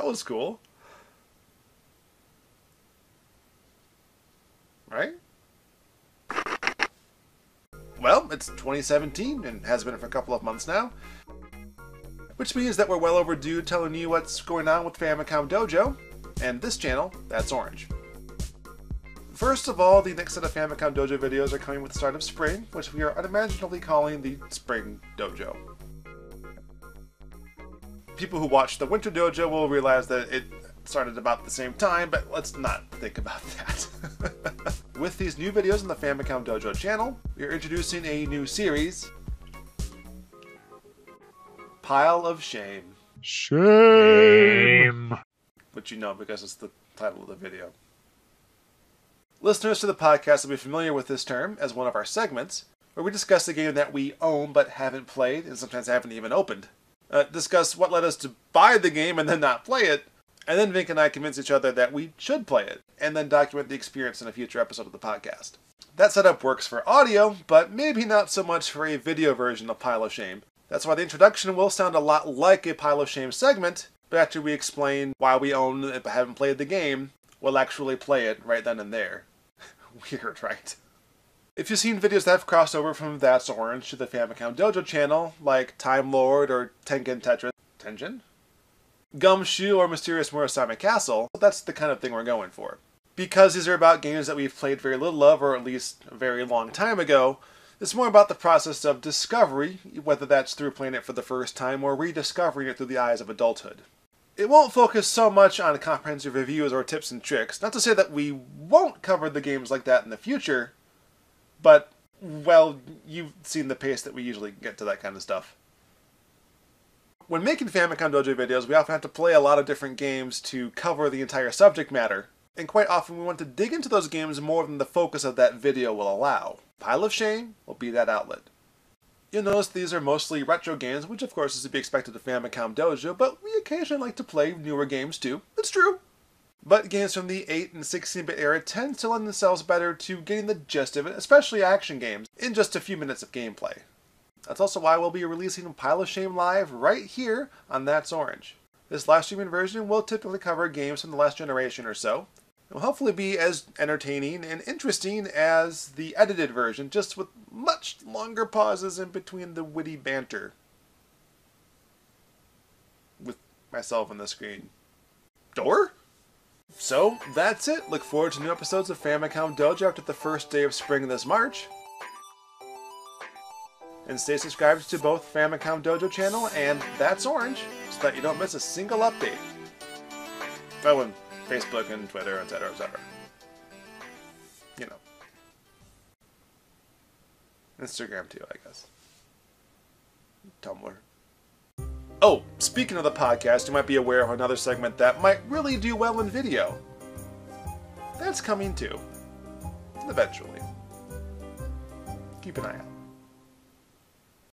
was cool. Right? Well, it's 2017 and has been for a couple of months now. Which means that we're well overdue telling you what's going on with Famicom Dojo and this channel, That's Orange. First of all, the next set of Famicom Dojo videos are coming with the start of spring, which we are unimaginably calling the Spring Dojo. People who watch the Winter Dojo will realize that it started about the same time, but let's not think about that. With these new videos on the Famicom Dojo channel, we are introducing a new series, Pile of Shame. Shame! Which you know because it's the title of the video. Listeners to the podcast will be familiar with this term as one of our segments, where we discuss a game that we own but haven't played and sometimes haven't even opened. Discuss what led us to buy the game and then not play it, and then Vinnk and I convince each other that we should play it, and then document the experience in a future episode of the podcast. That setup works for audio, but maybe not so much for a video version of Pile of Shame. That's why the introduction will sound a lot like a Pile of Shame segment, but after we explain why we own it but haven't played the game, we'll actually play it right then and there. Weird, right? If you've seen videos that have crossed over from That's Orange to the Famicom Dojo channel, like Time Lord or Tengen Tetris, Tengen? Gumshoe or Mysterious Murasame Castle, that's the kind of thing we're going for. Because these are about games that we've played very little of, or at least a very long time ago, it's more about the process of discovery, whether that's through playing it for the first time or rediscovering it through the eyes of adulthood. It won't focus so much on comprehensive reviews or tips and tricks, not to say that we won't cover the games like that in the future, but, well, you've seen the pace that we usually get to that kind of stuff. When making Famicom Dojo videos, we often have to play a lot of different games to cover the entire subject matter, and quite often we want to dig into those games more than the focus of that video will allow. Pile of Shame will be that outlet. You'll notice these are mostly retro games, which of course is to be expected of Famicom Dojo, but we occasionally like to play newer games too. It's true. But games from the 8 and 16-bit era tend to lend themselves better to getting the gist of it, especially action games, in just a few minutes of gameplay. That's also why we'll be releasing Pile of Shame live right here on That's Orange. This live streaming version will typically cover games from the last generation or so. It will hopefully be as entertaining and interesting as the edited version, just with much longer pauses in between the witty banter. With myself on the screen. Door? So, that's it. Look forward to new episodes of Famicom Dojo after the first day of spring this March. And stay subscribed to both Famicom Dojo channel and That's Orange so that you don't miss a single update. Oh, and Facebook and Twitter, etc., etc. You know. Instagram too, I guess. Tumblr. Oh, speaking of the podcast, you might be aware of another segment that might really do well in video. That's coming too. Eventually. Keep an eye out.